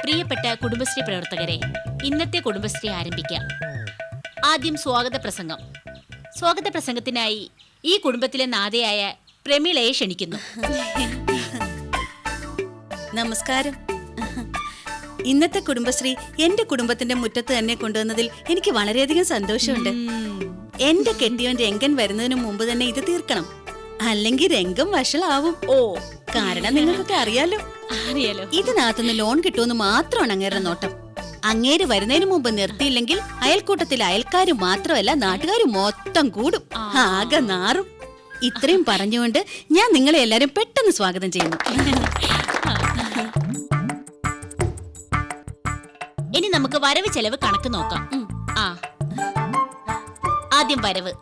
പ്രിയപ്പെട്ട കുടുംബശ്രീ പ്രവർത്തകരെ, ഇന്നത്തെ കുടുംബശ്രീ ആരംഭിക്കാം. ആദ്യം സ്വാഗത പ്രസംഗം. സ്വാഗത പ്രസംഗത്തിനായി ഈ കുടുംബത്തിലെ നാഥയായ പ്രമീളയെ ക്ഷണിക്കുന്നു. നമസ്കാരം. ഇന്നത്തെ കുടുംബശ്രീ എന്റെ കുടുംബത്തിന്റെ മുറ്റത്ത് തന്നെ കൊണ്ടുവന്നതിൽ എനിക്ക് വളരെയധികം സന്തോഷമുണ്ട്. എന്റെ കെട്ടിയോൻ രംഗൻ വരുന്നതിന് മുമ്പ് തന്നെ ഇത് തീർക്കണം, അല്ലെങ്കിൽ രംഗം വഷളാവും. കാരണം നിങ്ങൾക്കൊക്കെ അറിയാലോ, ഇതിനകത്തുനിന്ന് ലോൺ കിട്ടുമെന്ന് മാത്രമാണ് അങ്ങേരുടെ നോട്ടം. അങ്ങേര് വരുന്നതിന് മുമ്പ് നിർത്തിയില്ലെങ്കിൽ അയൽക്കൂട്ടത്തിലെ അയൽക്കാര് മാത്രമല്ല നാട്ടുകാര് മൊത്തം കൂടും, ആകെ നാറും. ഇത്രയും പറഞ്ഞുകൊണ്ട് ഞാൻ നിങ്ങളെ എല്ലാരും പെട്ടെന്ന് സ്വാഗതം ചെയ്യുന്നു. ഇനി നമുക്ക് വരവ് ചെലവ് കണക്ക് നോക്കാം. ആദ്യം വരവ്.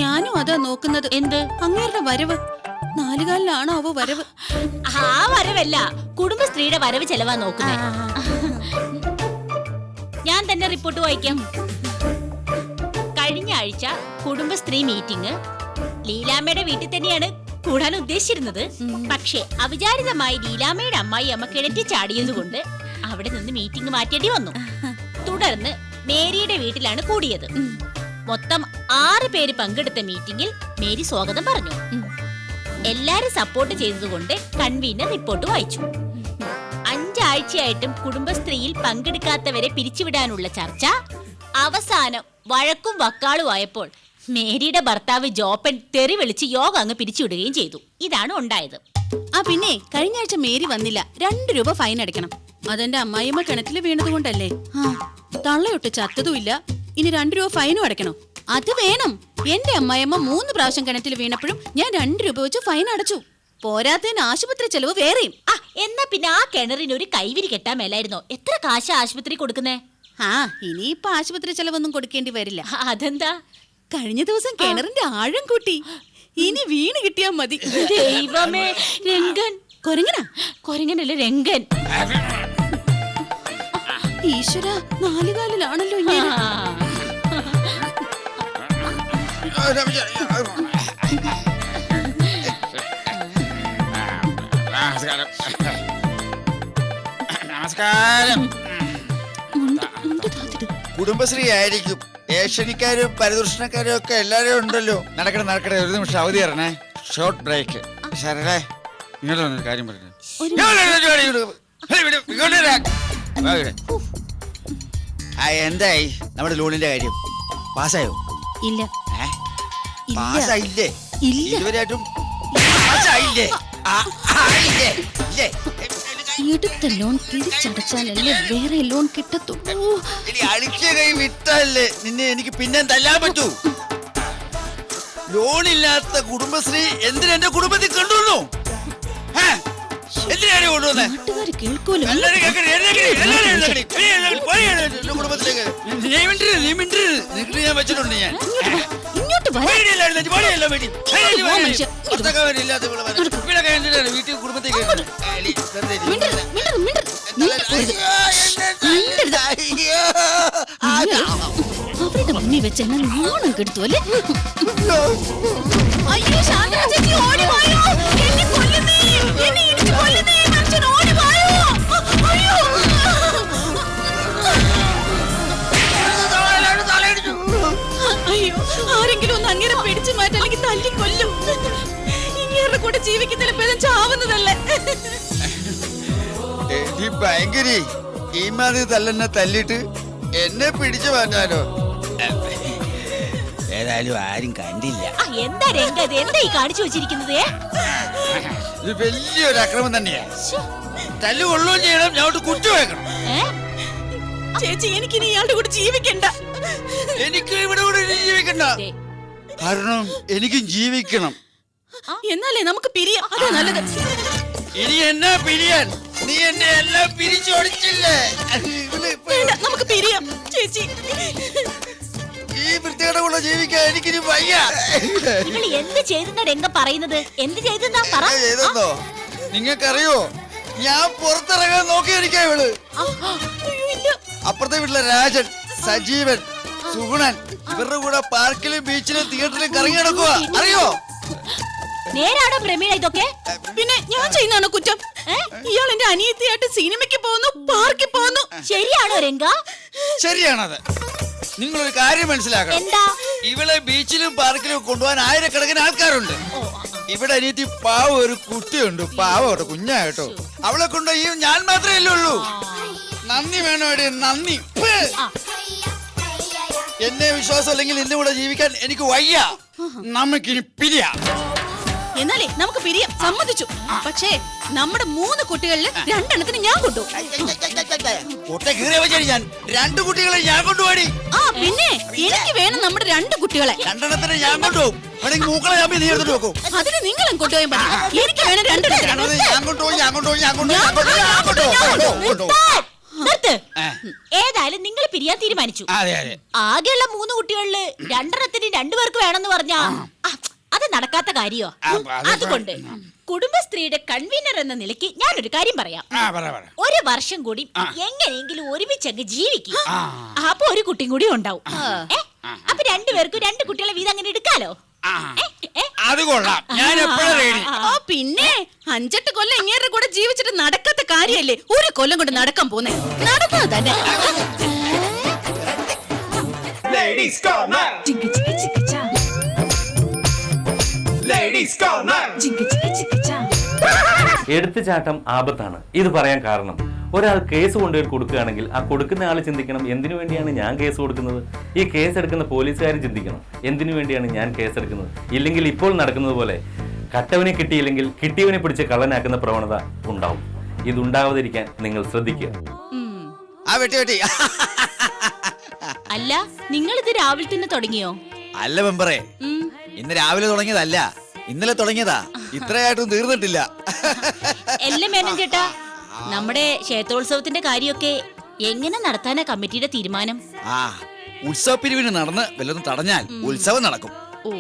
ഞാനും അതാ നോക്കുന്നത്. എന്ത് അങ്ങേരുടെ വരവ്? നാലുകാലിലാണോ അവ വരവ്? ആ വരവല്ല, കുടുംബശ്രീയുടെ വരവ് ചെലവാ നോക്കുന്നത്. ഞാൻ തന്നെ റിപ്പോർട്ട് വായിക്കാം. കഴിഞ്ഞ ആഴ്ച കുടുംബശ്രീ മീറ്റിംഗ് ലീലാമ്മയുടെ വീട്ടിൽ തന്നെയാണ് കൂടാൻ ഉദ്ദേശിച്ചിരുന്നത്. പക്ഷേ അവിചാരിതമായി ലീലാമ്മയുടെ അമ്മായി അമ്മ കിണറ്റി ചാടിയതുകൊണ്ട് അവിടെ നിന്ന് മീറ്റിംഗ് മാറ്റേണ്ടി വന്നു. തുടർന്ന് മേരിയുടെ വീട്ടിലാണ് കൂടിയത്. മൊത്തം 6 പേര് പങ്കെടുത്ത മീറ്റിംഗിൽ മേരി സ്വാഗതം പറഞ്ഞു. എല്ലാരും സപ്പോർട്ട് ചെയ്തതുകൊണ്ട് കൺവീനർ റിപ്പോർട്ട് വായിച്ചു. 5 ആഴ്ചയായിട്ടും കുടുംബശ്രീയിൽ പങ്കെടുക്കാത്തവരെ പിരിച്ചുവിടാനുള്ള ചർച്ച അവസാനം വഴക്കും വക്കാളും ആയപ്പോൾ മേരിയുടെ ഭർത്താവ് ജോപ്പൻ തെറി വിളിച്ച് യോഗ അങ്ങ് പിരിച്ചുവിടുകയും ചെയ്തു. ഇതാണ് ഉണ്ടായത്. പിന്നെ കഴിഞ്ഞ ആഴ്ച മേരി വന്നില്ല. 2 രൂപ ഫൈൻ അടയ്ക്കണം. അതെന്റെ അമ്മായിയമ്മ കിണറ്റില് വീണത് കൊണ്ടല്ലേ. തള്ളയൊട്ട് ചത്തതുമില്ല, ഇനി 2 രൂപ ഫൈനും അടയ്ക്കണം. അത് വേണം. എന്റെ അമ്മായിയമ്മ 3 പ്രാവശ്യം കിണറ്റിൽ വീണപ്പോഴും ഞാൻ 2 രൂപ വെച്ച് ഫൈൻ അടച്ചു. പോരാത്തതിന് ആശുപത്രി ചെലവ് വേറെയും. എന്നാ പിന്നെ ആ കിണറിന് ഒരു കൈവിരി കെട്ടാൻ മേലായിരുന്നോ? എത്ര കാശ ആശുപത്രി കൊടുക്കുന്നേ? ഇനിയിപ്പൊ ആശുപത്രി ചെലവൊന്നും കൊടുക്കേണ്ടി വരില്ല. അതെന്താ? കഴിഞ്ഞ ദിവസം കിണറിന്റെ ആഴം കൂട്ടി. ഇനി വീണ് കിട്ടിയാ മതി. ദൈവമേ, രംഗൻ. കൊരങ്ങനല്ലേ രംഗൻ. ഈശ്വര, 4 കാലിലാണല്ലോ ഇങ്ങനെ. നമസ്കാരം. കുടുംബശ്രീ ആയിരിക്കും. ഏഷ്യനിക്കാരും പരിദൂഷണക്കാരും ഒക്കെ എല്ലാരും ഉണ്ടല്ലോ. നടക്കട്ടെ, ഒരു നിമിഷം അവധി തരണേ. Short break. ശരേ, ഇങ്ങോട്ട് കാര്യം പറഞ്ഞു. എന്തായി നമ്മുടെ ലോണിന്റെ കാര്യം? പാസ്സായോ? ഇല്ല. പാസ്സായില്ലേ? ഇതുവരെയായിട്ടും എടുത്ത ലോൺ തിരിച്ചടച്ചാലല്ലേ വേറെ ലോൺ കിട്ടത്തുള്ളൂ. അടിച്ച കൈ വിട്ടല്ലേ നിന്നെ എനിക്ക് പിന്നെ തല്ലാൻ പറ്റൂ. ലോണില്ലാത്ത കുടുംബശ്രീ എന്തിനാ എന്റെ കുടുംബത്തിൽ കൊണ്ടുവന്നു? എന്തിനാണ് കൊണ്ടുവന്നേ? നാട്ടുകാര് കേൾക്കൂലോ. ഞാൻ വെച്ചിട്ടുണ്ട്. ഞാൻ ഇങ്ങോട്ട് വീട്ടിൽ കുടുംബത്തിൽ അവരുടെ മുന്നിൽ വെച്ച് എന്നെ ലോണം കെടുത്തു അല്ലേ? അയ്യോ ശാന്ത ചേച്ചി, ഓടി വായോ, എന്നെ കൊല്ലുന്നേ, എന്നെ ഇടിച്ചു കൊല്ലുന്നേ, മനുഷ്യൻ ഓടി വായോ. അയ്യോ, അയ്യോ, ആരെങ്കിലും ഒന്ന് അങ്ങനെ പിടിച്ചു മാറ്റാൻ, അല്ലെങ്കിൽ തല്ലി കൊല്ലും. ഇങ്ങേരുടെ കൂടെ ജീവിക്കുന്നതിന് പേരും ചാവുന്നതല്ലേ. ഭയങ്കരി ഈ മാതിരി തല്ലെന്നെ തല്ലിട്ട് എന്നെ പിടിച്ചു മാറ്റാനോ? ഏതായാലും ആരും കണ്ടില്ല. എന്താ രംഗത്, എന്താ ഈ കാണിച്ചു വെച്ചിരിക്കുന്നത്? ഇത് വലിയൊരു അക്രമം തന്നെയാ. തല്ലു കൊള്ളുകയും ചെയ്യണം, ഞാൻ കുറ്റു വെക്കണം. ചേച്ചി, എനിക്കിനി ഇയാളുടെ കൂടെ ജീവിക്കണ്ട. എനിക്ക് ഇവിടെ കൂടെ ജീവിക്കണ്ട. കാരണം എനിക്കും ജീവിക്കണം. എന്നാലേ നമുക്ക് പിരിയാം, അതാ നല്ലത്. ഇനി എന്നാ പിരിയാൻ? നീ എന്നെ എല്ലാം പിരിച്ചോടിച്ചില്ലേ? നമുക്ക് പിരിയാം ചേച്ചി. ഈ വൃത്തിയുടെ കൂടെ ജീവിക്കാൻ എനിക്കിനി വയ്യ. എന്ത് ചെയ്തെന്ന രംഗം പറയുന്നത്? എന്ത് ചെയ്തെന്നോ? നിങ്ങൾക്കറിയോ, ഞാൻ പുറത്തിറങ്ങാൻ നോക്കിയിരിക്കാ ഇവള്. അപ്പുറത്തെ വീട്ടിലെ രാജൻ, സജീവൻ, സുഗുണൻ ഇവരുടെ കൂടെ പാർക്കിലും ബീച്ചിലും തിയേറ്ററിലും കറങ്ങി നടക്കുക. അറിയോ? നേരാണോ പ്രമീള ഇതൊക്കെ? പിന്നെ ഞാൻ ചെയ്യുന്നതാണോ കുറ്റം? ഇയാൾ എന്റെ അനിയത്തിയായിട്ട് സിനിമയ്ക്ക് പോകുന്നു, പാർക്കിൽ ശരിയാണോ രംഗ? ശരിയാണത്. നിങ്ങളൊരു കാര്യം മനസ്സിലാക്കണം. എന്താ? ഇവിടെ ബീച്ചിലും പാർക്കിലും കൊണ്ടുപോകാൻ ആയിരക്കണക്കിന് ആൾക്കാരുണ്ട്. ഇവിടെ അനിയത്തി പാവം ഒരു കുട്ടിയുണ്ട്. പാവോട്ടോ, കുഞ്ഞാട്ടോ. അവളെ കൊണ്ടുപോയി ഞാൻ മാത്രമേ ഉള്ളൂ. നന്ദി വേണോടെ, നന്ദി. എന്നെ വിശ്വാസം അല്ലെങ്കിൽ എന്റെ കൂടെ ജീവിക്കാൻ എനിക്ക് വയ്യ. നമുക്കിനി പിരിയാ. എന്നാലേ നമുക്ക് പിരിയാം, സമ്മതിച്ചു. പക്ഷേ നമ്മുടെ 3 കുട്ടികളില് 2 എണ്ണത്തിന് ഞാൻ കൊണ്ടുപോകും. ഒറ്റ കീറിയ വെച്ചാൽ ഞാൻ 2 കുട്ടികളെ ഞാൻ കൊണ്ടുപോയി. ആ പിന്നെ എനിക്ക് വേണം നമ്മുടെ 2 കുട്ടികളെ. 2 എണ്ണത്തിന് ഞാൻ കൊണ്ടുപോകും. വേണമെങ്കിൽ മൂക്കളെ ഞാൻ നീ എടുത്തിട്ട് നോക്കും. അതിന് നിങ്ങളും കൊണ്ടുപോയാൽ മതി. എനിക്ക് വേണം 2 എണ്ണത്തിന്. ഞാൻ കൊണ്ടുപോയി. നിർത്ത്. ഏതായാലും നിങ്ങൾ പിരിയാൻ തീരുമാനിച്ചു. അതെ അതെ. ആകെയുള്ള 3 കുട്ടികളില് 2 എണ്ണത്തിന് 2 പേർക്ക് വേണമെന്ന് പറഞ്ഞാ അത് നടക്കാത്ത കാര്യോ? അതുകൊണ്ട് കുടുംബശ്രീയുടെ കൺവീനർ എന്ന നിലയ്ക്ക് ഞാനൊരു കാര്യം പറയാം. ഒരു വർഷം കൂടി എങ്ങനെയെങ്കിലും ഒരുമിച്ചങ്ങ് ജീവിക്കും. അപ്പൊ ഒരു കുട്ടിയും കൂടി ഉണ്ടാവും. അപ്പൊ 2 പേർക്കും 2 കുട്ടികളെ വീതം അങ്ങനെ എടുക്കാലോ. അത് കൊള്ളാം. ഞാൻ എപ്പോഴും റെഡി. പിന്നെ 5-8 കൊല്ലം ഇങ്ങേരുടെ കൂടെ ജീവിച്ചിട്ട് നടക്കാത്ത കാര്യല്ലേ ഒരു കൊല്ലം കൊണ്ട് നടക്കാൻ പോന്നെ. നടന്നത് തന്നെ. Ladies Corner. ചിക്ക് ചിക്ക് ചിക്ക് ചാ. Ladies Corner. ചിക്ക് ചിക്ക് ചിക്ക് ചാ. എടുത്തുചാട്ടം ആപത്താണ്. ഇത് പറയാൻ കാരണം, ഒരാൾ കേസ് കൊണ്ടുപോയി കൊടുക്കുകയാണെങ്കിൽ ആ കൊടുക്കുന്ന ആൾ ചിന്തിക്കണം, എന്തിനു വേണ്ടിയാണ് ഞാൻ കേസ് കൊടുക്കുന്നത്. ഈ കേസ് എടുക്കുന്ന പോലീസുകാർ ചിന്തിക്കണം, എന്തിനു വേണ്ടിയാണ് ഞാൻ കേസ് എടുക്കുന്നത്. ഇല്ലെങ്കിൽ ഇപ്പോൾ നടക്കുന്നത് പോലെ കട്ടവനെ കിട്ടിയില്ലെങ്കിൽ കിട്ടിയവനെ പിടിച്ച് കള്ളനാക്കുന്ന പ്രവണത ഉണ്ടാവും. ഇതുണ്ടാവാതിരിക്കാൻ നിങ്ങൾ ശ്രദ്ധിക്കുക. അല്ല, നിങ്ങൾ ഇത് രാവിലെ തന്നെ തുടങ്ങിയോ? അല്ല മെമ്പറേ, ഇന്ന് രാവിലെ തുടങ്ങിയതല്ല, ഇന്നലെ തുടങ്ങിയതാ. ഇത്രയായിട്ടും തീർന്നിട്ടില്ല. എല്ലാം മേനൻ ചേട്ടാ, നമ്മുടെ ക്ഷേത്രോത്സവത്തിന്റെ കാര്യമൊക്കെ എങ്ങനെ നടത്താനാ കമ്മിറ്റിയുടെ തീരുമാനം? ഉത്സവ പിരിവിന് നടന്ന് വല്ലതും തടഞ്ഞാൽ ഉത്സവം നടക്കും. ഓ,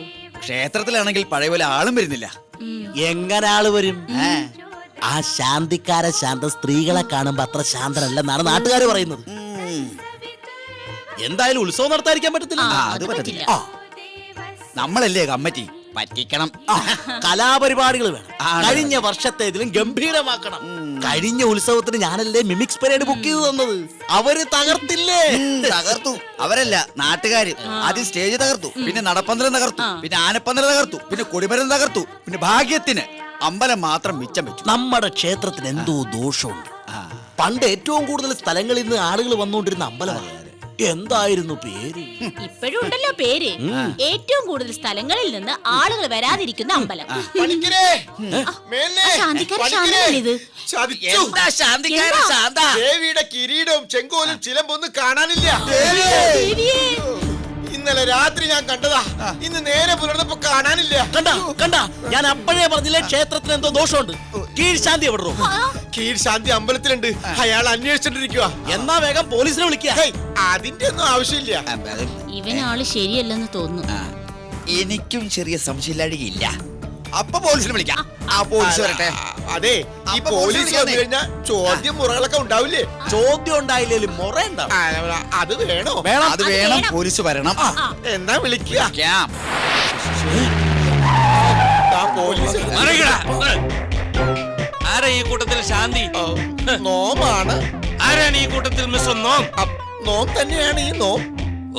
ക്ഷേത്രത്തിലാണെങ്കിൽ പഴയ പോലെ ആളും വരുന്നില്ല. എങ്ങനെ ആള് വരും? ആ ശാന്തിക്കാര ശാന്ത സ്ത്രീകളെ കാണുമ്പോ അത്ര ശാന്തനല്ലെന്നാണ് നാട്ടുകാർ പറയുന്നത്. എന്തായാലും ഉത്സവം നടത്താതിരിക്കാൻ പറ്റത്തില്ല. അത് പറ്റത്തില്ല. നമ്മളല്ലേ കമ്മിറ്റി, പറ്റിക്കണം. കലാപരിപാടികൾ വേണം. കഴിഞ്ഞ വർഷത്തെ ഇതിലും ഗംഭീരമാക്കണം. കഴിഞ്ഞ ഉത്സവത്തിന് ഞാനല്ലേ മിമിക്സ് പരേഡ് ബുക്ക് ചെയ്ത് തന്നത്. അവര് തകർത്തില്ലേ? തകർത്തു. അവരല്ല, നാട്ടുകാര്. ആദ്യം സ്റ്റേജ് തകർത്തു, പിന്നെ നടപ്പന്തലം തകർത്തു, പിന്നെ ആനപ്പന്തലം തകർത്തു, പിന്നെ കൊടിമരം തകർത്തു, പിന്നെ ഭാഗ്യത്തിന് അമ്പലം മാത്രം മിച്ചം വെച്ചു. നമ്മുടെ ക്ഷേത്രത്തിന് എന്തോ ദോഷമുണ്ട്. പണ്ട് ഏറ്റവും കൂടുതൽ സ്ഥലങ്ങളിൽ നിന്ന് ആളുകൾ വന്നുകൊണ്ടിരുന്ന അമ്പലമാണ്. എന്തായിരുന്നു പേര്? ഇപ്പോഴും ഉണ്ടല്ലോ പേര്. ഏറ്റവും കൂടുതൽ സ്ഥലങ്ങളിൽ നിന്ന് ആളുകൾ വരാതിരിക്കുന്ന അമ്പലം. ശാന്തിക്കാരിത് ദേവിയുടെ കിരീടവും ചെങ്കോലും ചിലമ്പൊന്നും കാണാനില്ല. ഇന്നലെ രാത്രി ഞാൻ കണ്ടതാ, ഇന്ന് നേരെ പുലർന്നപ്പോ കാണാനില്ല. കണ്ട ഞാൻ അപ്പോഴേ പറഞ്ഞില്ലേ ക്ഷേത്രത്തിന് എന്തോ ദോഷമുണ്ട്. കീഴ്ശാന്തി എവിടെ? കീഴ്ശാന്തി അമ്പലത്തിലുണ്ട്. അയാൾ അന്വേഷിച്ചിട്ടിരിക്കുക. എന്നാ വേഗം പോലീസിനെ വിളിക്കുക. അതിന്റെ ഒന്നും ആവശ്യമില്ല. ഇവനാള് ശരിയല്ലെന്ന് തോന്നുന്നു. എനിക്കും ചെറിയ സംശയമില്ലാഴികയില്ല. അപ്പൊ പോലീസിനെ വിളിക്കാം. ആ പോലീസ് വരട്ടെ. അതെ, ഈ പോലീസ് വന്നു കഴിഞ്ഞാൽ ചോദ്യം മുറകളൊക്കെ ഉണ്ടാവില്ലേ? ചോദ്യം ഉണ്ടായില്ലേലും മുറ ഉണ്ടാവും. അത് വേണോ? അത് വേണം. പോലീസ് വരണം. എന്നാ വിളിക്കുക. പോലീസ് ആരാ ഈ കൂട്ടത്തിൽ ശാന്തി? നോമാണ്. ആരാണ് ഈ കൂട്ടത്തിൽ മിസ്റ്റർ നോം? നോം തന്നെയാണ് ഈ നോം.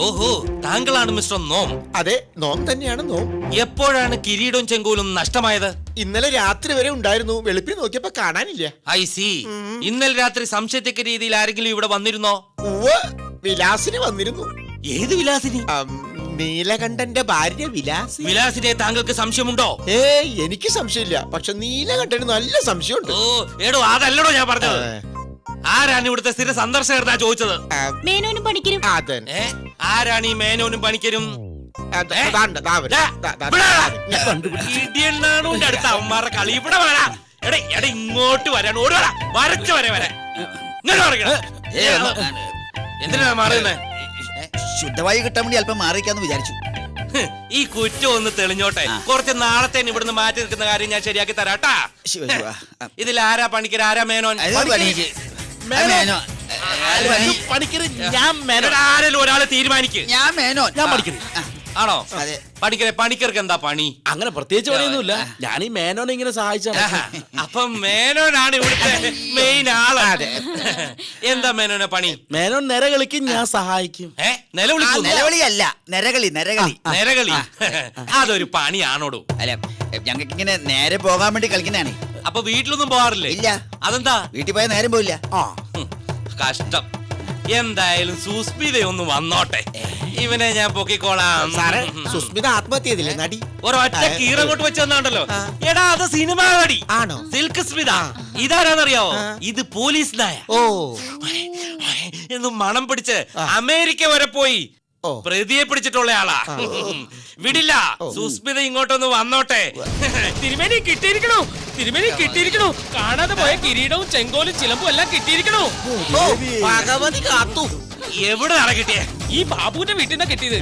ഓഹോ, താങ്കളാണ് മിസ്റ്റർ നോം. അതെ, നോം തന്നെയാണ് നോം. എപ്പോഴാണ് കിരീടവും ചെങ്കോലും നഷ്ടമായത്? ഇന്നലെ രാത്രി വരെ ഉണ്ടായിരുന്നു. വെളുപ്പിന് നോക്കിയപ്പോ കാണാനില്ല. I C. ഇന്നലെ രാത്രി സംശയത്തക്ക രീതിയിൽ ആരെങ്കിലും ഇവിടെ വന്നിരുന്നോ? ഉവ്വ്, വിലാസിനി വന്നിരുന്നു. ഏത് വിലാസിനി? നീലകണ്ഠന്റെ ഭാര്യ വിലാസി. വിലാസിനെ താങ്കൾക്ക് സംശയമുണ്ടോ? എനിക്ക് സംശയമില്ല, പക്ഷെ നീലകണ്ഠന് നല്ല സംശയമുണ്ട്. ഓ എടോ, അതല്ലടോ ഞാൻ പറഞ്ഞത്. ആരാണ് ഇവിടുത്തെ സ്ഥിര സന്ദർശകർ ചോദിച്ചത്? മേനോനും പണിക്കരും. ആരാണ് ഈ മേനോനും പണിക്കരും? ഇടിയണ്ണാണുന്റെ അടുത്ത അവന്മാരുടെ കളി. ഇവിടെ വരാ. എടാ ഇങ്ങോട്ട് വരാൻ ഓടുവാ. വരച്ച വരെ വരാൻ. എന്തിനാ മാറുന്നേ? ശുദ്ധവായു കിട്ടാൻ വേണ്ടി അല്പം മാറിക്കാന്ന് വിചാരിച്ചു. ഈ കുറ്റം ഒന്ന് തെളിഞ്ഞോട്ടെ. കുറച്ച് നാളത്തേന് ഇവിടുന്ന് മാറ്റി നിൽക്കുന്ന കാര്യം ഞാൻ ശരിയാക്കി തരാട്ടാ. ഇതിൽ ആരാ പണിക്കർ, ആരാ മേനോൻ? പണിക്കര് ഞാൻ ആരെങ്കിലും ഒരാളെ തീരുമാനിക്കും. ഞാൻ മേനോൻ. ഞാൻ പണിക്കര്. ആണോ അതെ. പണിക്കർക്ക് എന്താ പണി? അങ്ങനെ പ്രത്യേകിച്ച് പണിയൊന്നുമില്ല. ഞാൻ ഈ മേനോനെ ഇങ്ങനെ സഹായിച്ചാണ്. അപ്പൊ മേനോനാണ് ഇവിടുത്തെ മെയിൻ ആള്. എന്താ മേനോനെ പണി? മേനോൻ നിര കളിക്കും, ഞാൻ സഹായിക്കും. നിലവിളിക്കുന്നു. നിലവിളിയല്ല, നരകളി. നിരകളി അതൊരു പണിയാണോടോ? അല്ല, ഞങ്ങൾക്ക് ഇങ്ങനെ നേരെ പോകാൻ വേണ്ടി കളിക്കുന്നതാണ്. അപ്പൊ വീട്ടിലൊന്നും പോകാറില്ലേ? ഇല്ല. അതെന്താ? വീട്ടിൽ പോയാൽ നേരം പോയില്ല. കഷ്ടം. എന്തായാലും സുസ്മിതയൊന്ന് വന്നോട്ടെ, ഇവനെ ഞാൻ പൊക്കിക്കോളാം. സാറേ, സുസ്മിത ആത്മഹത്യ ചെയ്തില്ലേ നടി? ഒരൊറ്റ കീറങ്ങോട്ട് വെച്ച് വന്നാണ്ടല്ലോ. എടാ, അത് സിനിമാ നടി ആണോ? സിൽക്ക് സ്മിത. ഇതാരാന്നറിയാവോ? ഇത് പോലീസ് നായ. ഓ എന്ന് മണം പിടിച്ച് അമേരിക്ക വരെ പോയി പ്രതിയെ പിടിച്ചിട്ടുള്ള ആളാ. വിടില്ല. സുസ്മിത ഇങ്ങോട്ടൊന്ന് വന്നോട്ടെ. തിരുമേനി കിട്ടിയിരിക്കണു. കാണാതെ പോയ കിരീടവും ചെങ്കോലും ചിലമ്പും എല്ലാം കിട്ടിയിരിക്കണു. ഭഗവതി കാത്തു. എവിടെ ആണ് കിട്ടിയേ? ഈ ബാബുവിന്റെ വീട്ടിൽ നിന്നാ കിട്ടിയത്.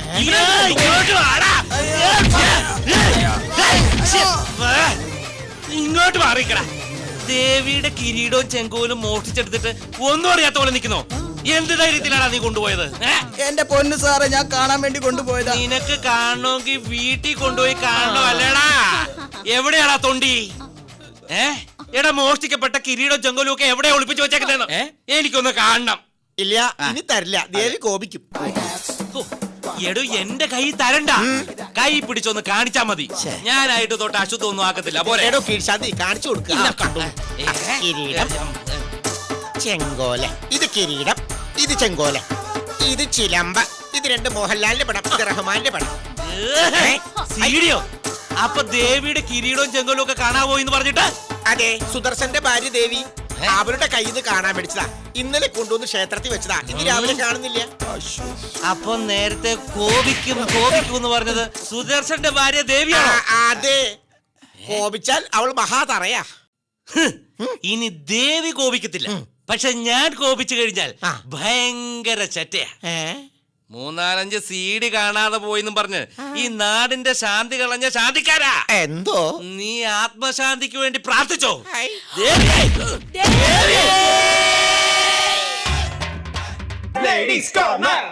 ഇങ്ങോട്ട് വാടാ. ഇങ്ങോട്ട് മാറിക്കടാ. ദേവിയുടെ കിരീടവും ചെങ്കോലും മോഷ്ടിച്ചെടുത്തിട്ട് ഒന്നും അറിയാത്ത പോലെ നിൽക്കുന്നോ? എന്ത് ധൈര്യത്തിലാണ് നീ കൊണ്ടുപോയത്? എന്റെ പൊന്നു സാറേ, ഞാൻ കാണാൻ വേണ്ടി കൊണ്ടുപോയതാ. നിനക്ക് കാണണമെങ്കിൽ വീട്ടിൽ കൊണ്ടുപോയി കാണണോ അല്ലേടാ? എവിടെയാടാ തൊണ്ടി? എടാ, മോഷ്ടിക്കപ്പെട്ട കിരീടവും ചെങ്കോലും ഒക്കെ എവിടെ ഒളിപ്പിച്ചു വെച്ചേക്കുന്നോ? എനിക്കൊന്ന് കാണണം. ഇല്ല, ഇനി തരില്ല. ദേവി കോപിക്കും. എടോ, എന്റെ കൈ തരണ്ട. കൈ പിടിച്ചൊന്ന് കാണിച്ചാ മതി. ഞാനായിട്ട് തൊട്ട് അശുദ്ധമൊന്നും ആക്കത്തില്ല. പോരെ? എടോ കീഴ്ശാന്തി കാണിച്ചു കൊടുക്കുക. കിരീടം, ചെങ്കോല. ഇത് കിരീടം, ഇത് ചെങ്കോല, ഇത് ചിലമ്പ, ഇത് രണ്ട് മോഹൻലാലിന്റെ പടം, ഇത് റഹ്മാന്റെ പടം. സീഡിയോ? അപ്പൊ ദേവിയുടെ കിരീടവും ചെങ്കോലും ഒക്കെ കാണാവോ എന്ന് പറഞ്ഞിട്ട്? അതെ, സുദർശന്റെ ഭാര്യ ദേവി അവരുടെ കയ്യിൽ നിന്ന് കാണാൻ മേടിച്ചതാ. ഇന്നലെ കൊണ്ടുവന്ന് ക്ഷേത്രത്തിൽ വെച്ചതാ. ഇന്ന് രാവിലെ കാണുന്നില്ല. അപ്പൊ നേരത്തെ കോപിക്കും എന്ന് പറഞ്ഞത് സുദർശന്റെ ഭാര്യ ദേവിയാണോ? അതെ, കോപിച്ചാൽ അവൾ മഹാതറയാ. ഇനി ദേവി കോപിക്കത്തില്ല, പക്ഷെ ഞാൻ കോപിച്ചു കഴിഞ്ഞാൽ ഭയങ്കര ചറ്റയാ. 3-4 CD കാണാതെ പോയിന്നും പറഞ്ഞ് ഈ നാടിന്റെ ശാന്തി കളഞ്ഞ ശാന്തിക്കാരാ. എന്തോ നീ ആത്മശാന്തിക്ക് വേണ്ടി പ്രാർത്ഥിച്ചോ? ദേവി! Ladies go now!